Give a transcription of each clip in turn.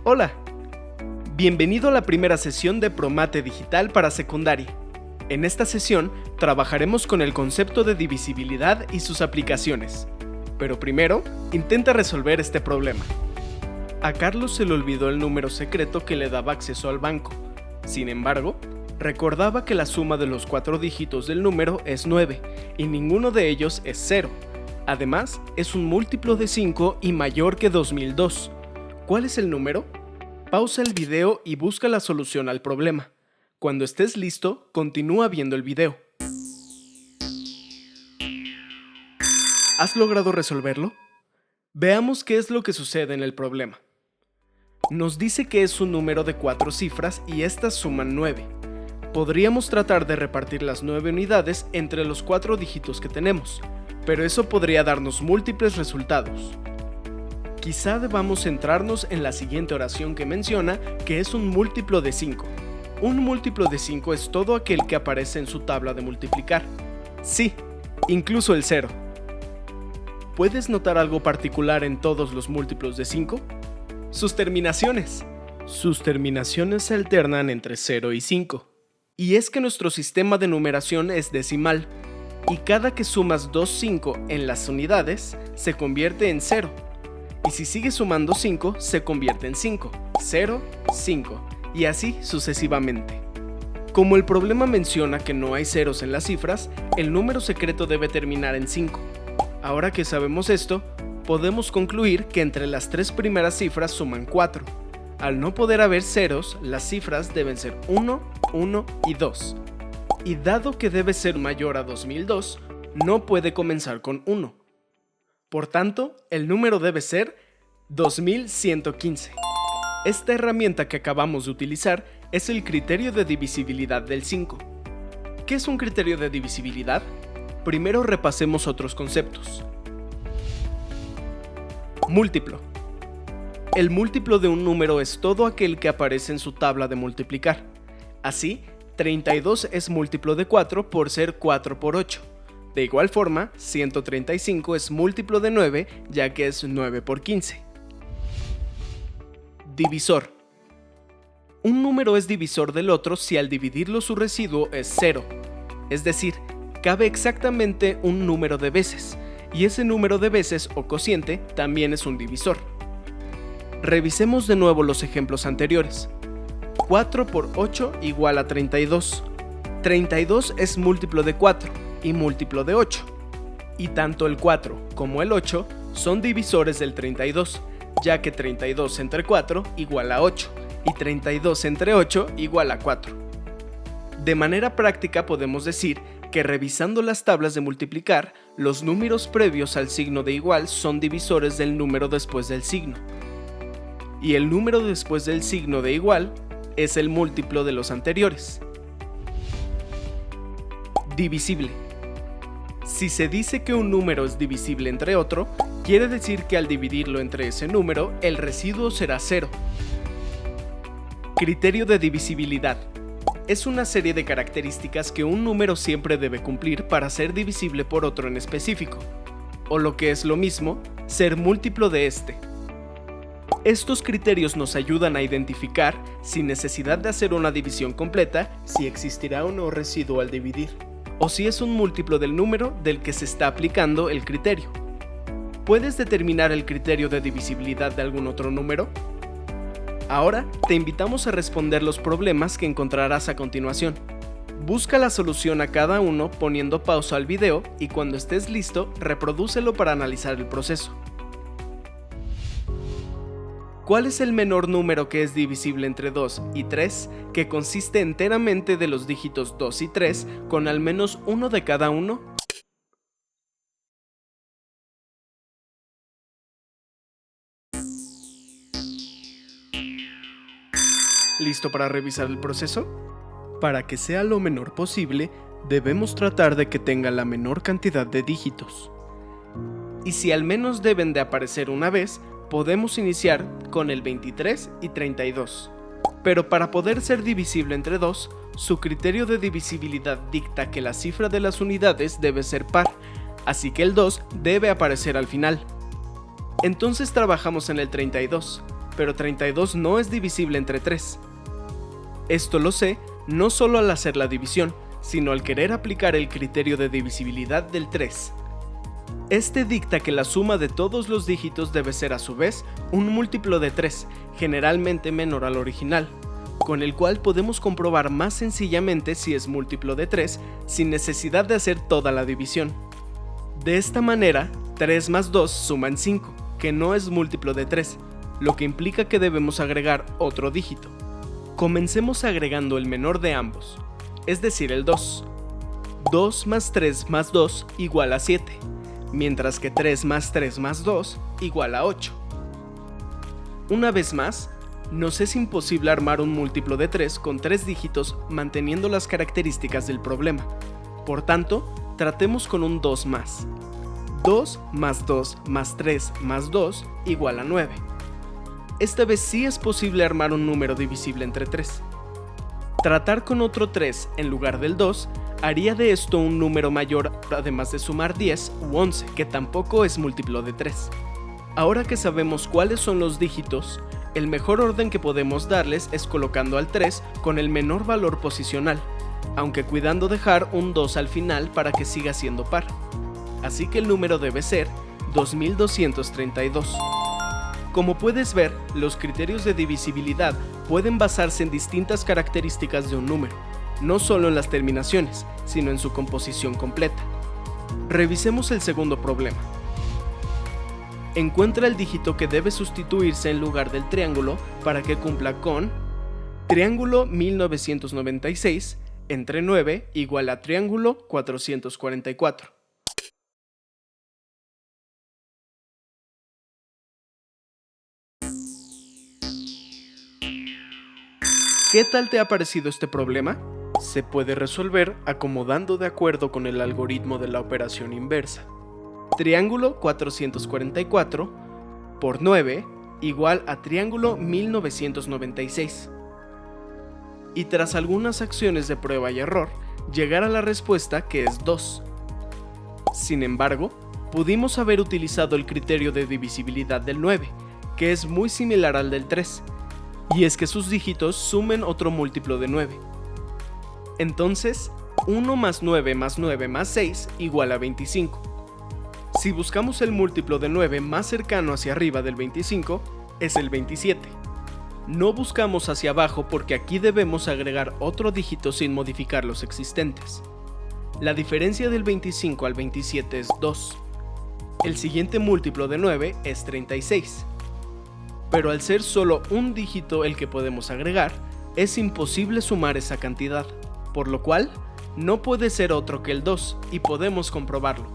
Hola, bienvenido a la primera sesión de Promate Digital para secundaria. En esta sesión trabajaremos con el concepto de divisibilidad y sus aplicaciones. Pero primero, intenta resolver este problema. A Carlos se le olvidó el número secreto que le daba acceso al banco. Sin embargo, recordaba que la suma de los 4 dígitos del número es 9 y ninguno de ellos es 0. Además, es un múltiplo de 5 y mayor que 2002. ¿Cuál es el número? Pausa el video y busca la solución al problema. Cuando estés listo, continúa viendo el video. ¿Has logrado resolverlo? Veamos qué es lo que sucede en el problema. Nos dice que es un número de 4 cifras y estas suman 9. Podríamos tratar de repartir las 9 unidades entre los 4 dígitos que tenemos, pero eso podría darnos múltiples resultados. Quizá debamos centrarnos en la siguiente oración que menciona que es un múltiplo de 5. Un múltiplo de 5 es todo aquel que aparece en su tabla de multiplicar. Sí, incluso el 0. ¿Puedes notar algo particular en todos los múltiplos de 5? Sus terminaciones. Sus terminaciones se alternan entre 0 y 5. Y es que nuestro sistema de numeración es decimal, y cada que sumas 2 5 en las unidades, se convierte en 0. Y si sigues sumando 5, se convierte en 5, 0, 5, y así sucesivamente. Como el problema menciona que no hay ceros en las cifras, el número secreto debe terminar en 5. Ahora que sabemos esto, podemos concluir que entre las 3 primeras cifras suman 4. Al no poder haber ceros, las cifras deben ser 1, 1 y 2. Y dado que debe ser mayor a 2002, no puede comenzar con 1. Por tanto, el número debe ser 2115. Esta herramienta que acabamos de utilizar es el criterio de divisibilidad del 5. ¿Qué es un criterio de divisibilidad? Primero repasemos otros conceptos. Múltiplo. El múltiplo de un número es todo aquel que aparece en su tabla de multiplicar. Así, 32 es múltiplo de 4 por ser 4 por 8. De igual forma, 135 es múltiplo de 9 ya que es 9 por 15. Divisor. Un número es divisor del otro si al dividirlo su residuo es 0. Es decir, cabe exactamente un número de veces, y ese número de veces o cociente también es un divisor. Revisemos de nuevo los ejemplos anteriores. 4 por 8 igual a 32. 32 es múltiplo de 4 y múltiplo de 8. Y tanto el 4 como el 8 son divisores del 32, ya que 32 entre 4 igual a 8 y 32 entre 8 igual a 4. De manera práctica podemos decir que revisando las tablas de multiplicar, los números previos al signo de igual son divisores del número después del signo. Y el número después del signo de igual es el múltiplo de los anteriores. Divisible. Si se dice que un número es divisible entre otro, quiere decir que al dividirlo entre ese número, el residuo será 0. Criterio de divisibilidad. Es una serie de características que un número siempre debe cumplir para ser divisible por otro en específico, o lo que es lo mismo, ser múltiplo de este. Estos criterios nos ayudan a identificar, sin necesidad de hacer una división completa, si existirá o no residuo al dividir, o si es un múltiplo del número del que se está aplicando el criterio. ¿Puedes determinar el criterio de divisibilidad de algún otro número? Ahora te invitamos a responder los problemas que encontrarás a continuación. Busca la solución a cada uno poniendo pausa al video y cuando estés listo, reprodúcelo para analizar el proceso. ¿Cuál es el menor número que es divisible entre 2 y 3, que consiste enteramente de los dígitos 2 y 3 con al menos uno de cada uno? ¿Listo para revisar el proceso? Para que sea lo menor posible, debemos tratar de que tenga la menor cantidad de dígitos. Y si al menos deben de aparecer una vez, podemos iniciar con el 23 y 32. Pero para poder ser divisible entre 2, su criterio de divisibilidad dicta que la cifra de las unidades debe ser par, así que el 2 debe aparecer al final. Entonces trabajamos en el 32, pero 32 no es divisible entre 3. Esto lo sé no solo al hacer la división, sino al querer aplicar el criterio de divisibilidad del 3. Este dicta que la suma de todos los dígitos debe ser a su vez un múltiplo de 3, generalmente menor al original, con el cual podemos comprobar más sencillamente si es múltiplo de 3 sin necesidad de hacer toda la división. De esta manera, 3 más 2 suman 5, que no es múltiplo de 3, lo que implica que debemos agregar otro dígito. Comencemos agregando el menor de ambos, es decir el 2. 2 más 3 más 2 igual a 7, mientras que 3 más 3 más 2 igual a 8. Una vez más, nos es imposible armar un múltiplo de 3 con 3 dígitos manteniendo las características del problema. Por tanto, tratemos con un 2 más. 2 más 2 más 3 más 2 igual a 9. Esta vez sí es posible armar un número divisible entre 3. Tratar con otro 3 en lugar del 2 haría de esto un número mayor, además de sumar 10 u 11, que tampoco es múltiplo de 3. Ahora que sabemos cuáles son los dígitos, el mejor orden que podemos darles es colocando al 3 con el menor valor posicional, aunque cuidando dejar un 2 al final para que siga siendo par. Así que el número debe ser 2232. Como puedes ver, los criterios de divisibilidad pueden basarse en distintas características de un número, no solo en las terminaciones, sino en su composición completa. Revisemos el segundo problema. Encuentra el dígito que debe sustituirse en lugar del triángulo para que cumpla con triángulo 1996 entre 9 igual a triángulo 444. ¿Qué tal te ha parecido este problema? Se puede resolver acomodando de acuerdo con el algoritmo de la operación inversa. Triángulo 444 por 9 igual a triángulo 1996. Y tras algunas acciones de prueba y error, llegar a la respuesta que es 2. Sin embargo, pudimos haber utilizado el criterio de divisibilidad del 9, que es muy similar al del 3, y es que sus dígitos sumen otro múltiplo de 9. Entonces, 1 más 9 más 9 más 6 igual a 25. Si buscamos el múltiplo de 9 más cercano hacia arriba del 25, es el 27. No buscamos hacia abajo porque aquí debemos agregar otro dígito sin modificar los existentes. La diferencia del 25 al 27 es 2. El siguiente múltiplo de 9 es 36. Pero al ser solo un dígito el que podemos agregar, es imposible sumar esa cantidad, por lo cual no puede ser otro que el 2 y podemos comprobarlo.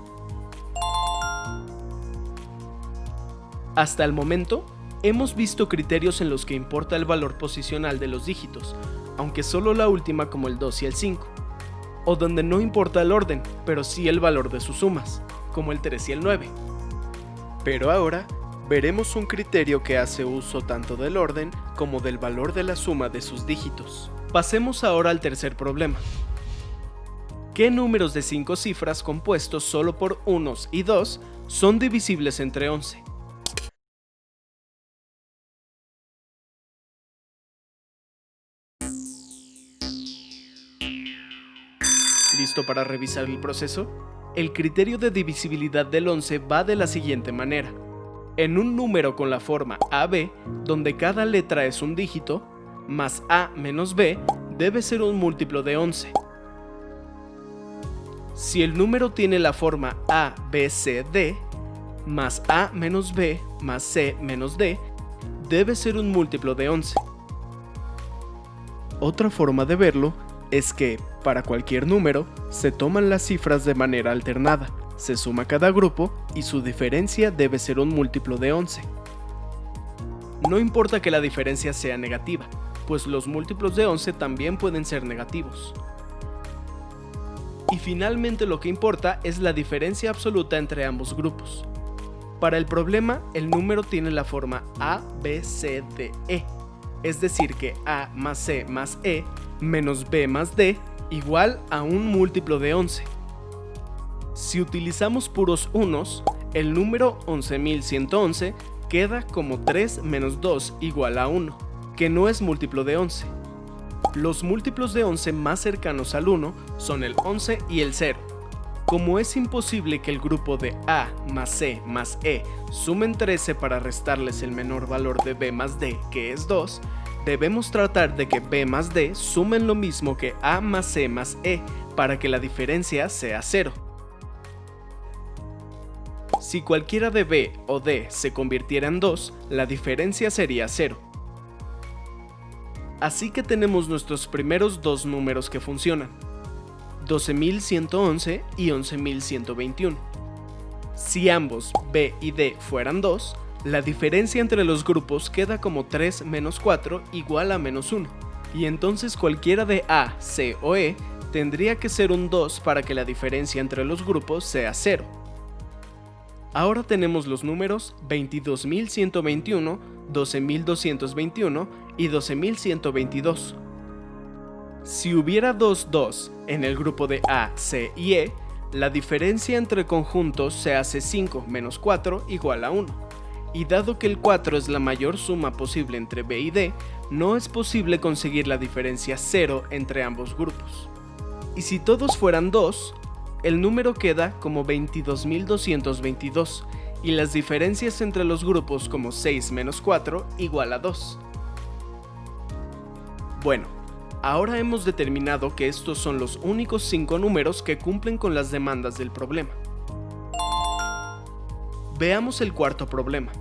Hasta el momento, hemos visto criterios en los que importa el valor posicional de los dígitos, aunque solo la última como el 2 y el 5, o donde no importa el orden, pero sí el valor de sus sumas, como el 3 y el 9. Pero ahora, veremos un criterio que hace uso tanto del orden como del valor de la suma de sus dígitos. Pasemos ahora al tercer problema. ¿Qué números de 5 cifras compuestos solo por unos y 2 son divisibles entre 11? ¿Listo para revisar el proceso? El criterio de divisibilidad del 11 va de la siguiente manera. En un número con la forma AB, donde cada letra es un dígito, más A menos B debe ser un múltiplo de 11. Si el número tiene la forma A, B, C, D, más A menos B más C menos D debe ser un múltiplo de 11. Otra forma de verlo es que, para cualquier número, se toman las cifras de manera alternada, se suma cada grupo y su diferencia debe ser un múltiplo de 11. No importa que la diferencia sea negativa, pues los múltiplos de 11 también pueden ser negativos. Y finalmente lo que importa es la diferencia absoluta entre ambos grupos. Para el problema, el número tiene la forma A, B, C, D, E, es decir que A más C más E menos B más D igual a un múltiplo de 11. Si utilizamos puros unos, el número 11.111 queda como 3 menos 2 igual a 1, que no es múltiplo de 11. Los múltiplos de 11 más cercanos al 1 son el 11 y el 0. Como es imposible que el grupo de A más C más E sumen 13 para restarles el menor valor de B más D, que es 2, debemos tratar de que B más D sumen lo mismo que A más C más E para que la diferencia sea 0. Si cualquiera de B o D se convirtiera en 2, la diferencia sería 0. Así que tenemos nuestros primeros dos números que funcionan, 12.111 y 11.121. Si ambos B y D fueran 2, la diferencia entre los grupos queda como 3 menos 4 igual a menos 1, y entonces cualquiera de A, C o E tendría que ser un 2 para que la diferencia entre los grupos sea 0. Ahora tenemos los números 22.121, 12.221 y 12.122. Si hubiera dos 2 en el grupo de A, C y E, la diferencia entre conjuntos se hace 5 menos 4 igual a 1. Y dado que el 4 es la mayor suma posible entre B y D, no es posible conseguir la diferencia 0 entre ambos grupos. Y si todos fueran 2, el número queda como 22.222 y las diferencias entre los grupos como 6 menos 4 igual a 2. Bueno, ahora hemos determinado que estos son los únicos 5 números que cumplen con las demandas del problema. Veamos el cuarto problema.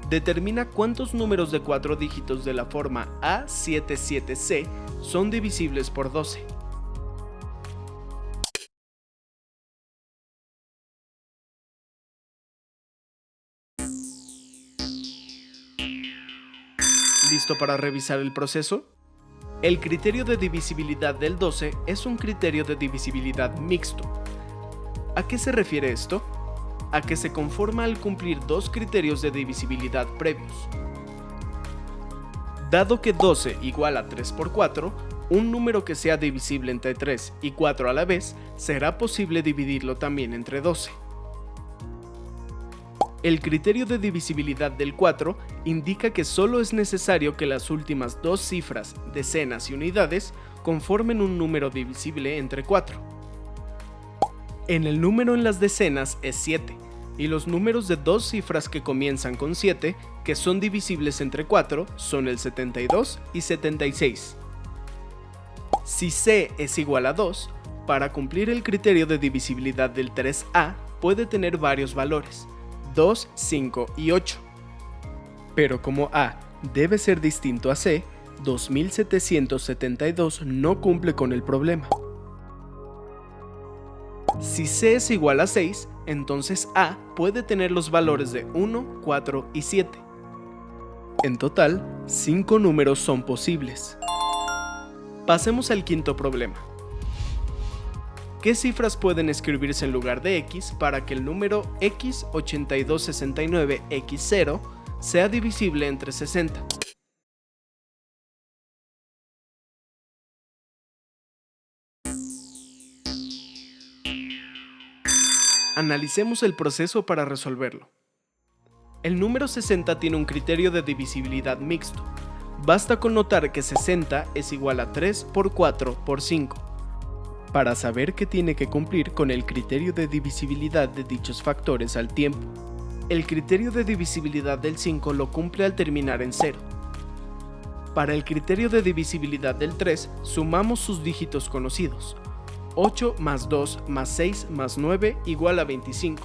Determina cuántos números de 4 dígitos de la forma A77C son divisibles por 12. ¿Listo para revisar el proceso? El criterio de divisibilidad del 12 es un criterio de divisibilidad mixto. ¿A qué se refiere esto? A que se conforma al cumplir dos criterios de divisibilidad previos. Dado que 12 igual a 3 por 4, un número que sea divisible entre 3 y 4 a la vez, será posible dividirlo también entre 12. El criterio de divisibilidad del 4 indica que solo es necesario que las últimas dos cifras, decenas y unidades, conformen un número divisible entre 4. En el número en las decenas es 7, y los números de dos cifras que comienzan con 7, que son divisibles entre 4, son el 72 y 76. Si C es igual a 2, para cumplir el criterio de divisibilidad del 3A puede tener varios valores, 2, 5 y 8. Pero como A debe ser distinto a C, 2772 no cumple con el problema. Si C es igual a 6, entonces A puede tener los valores de 1, 4 y 7. En total, 5 números son posibles. Pasemos al quinto problema. ¿Qué cifras pueden escribirse en lugar de X para que el número X8269X0 sea divisible entre 60? Analicemos el proceso para resolverlo. El número 60 tiene un criterio de divisibilidad mixto. Basta con notar que 60 es igual a 3 por 4 por 5. Para saber que tiene que cumplir con el criterio de divisibilidad de dichos factores al tiempo. El criterio de divisibilidad del 5 lo cumple al terminar en 0. Para el criterio de divisibilidad del 3, sumamos sus dígitos conocidos. 8 más 2 más 6 más 9 igual a 25.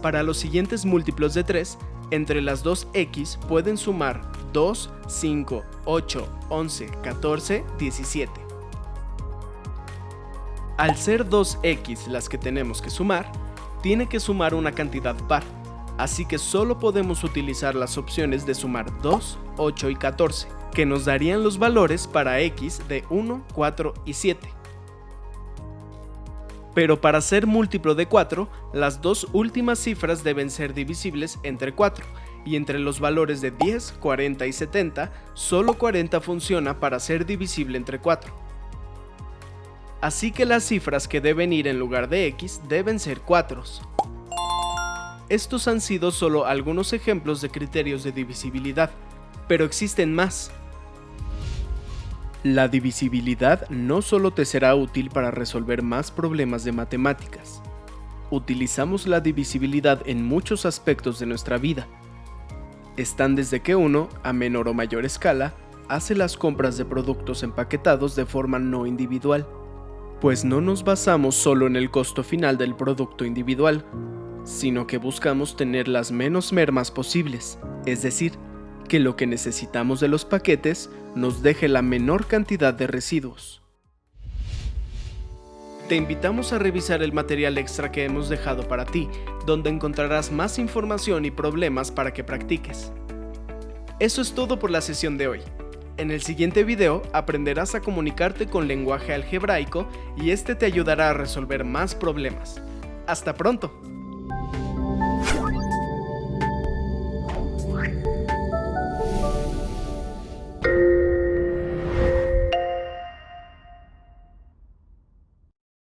Para los siguientes múltiplos de 3, entre las dos X pueden sumar 2, 5, 8, 11, 14, 17. Al ser 2x las que tenemos que sumar, tiene que sumar una cantidad par, así que solo podemos utilizar las opciones de sumar 2, 8 y 14, que nos darían los valores para x de 1, 4 y 7. Pero para ser múltiplo de 4, las dos últimas cifras deben ser divisibles entre 4, y entre los valores de 10, 40 y 70, solo 40 funciona para ser divisible entre 4. Así que las cifras que deben ir en lugar de x deben ser 4. Estos han sido solo algunos ejemplos de criterios de divisibilidad, pero existen más. La divisibilidad no solo te será útil para resolver más problemas de matemáticas. Utilizamos la divisibilidad en muchos aspectos de nuestra vida. Están desde que uno, a menor o mayor escala, hace las compras de productos empaquetados de forma no individual, pues no nos basamos solo en el costo final del producto individual, sino que buscamos tener las menos mermas posibles, es decir, que lo que necesitamos de los paquetes nos deje la menor cantidad de residuos. Te invitamos a revisar el material extra que hemos dejado para ti, donde encontrarás más información y problemas para que practiques. Eso es todo por la sesión de hoy. En el siguiente video aprenderás a comunicarte con lenguaje algebraico y este te ayudará a resolver más problemas. ¡Hasta pronto!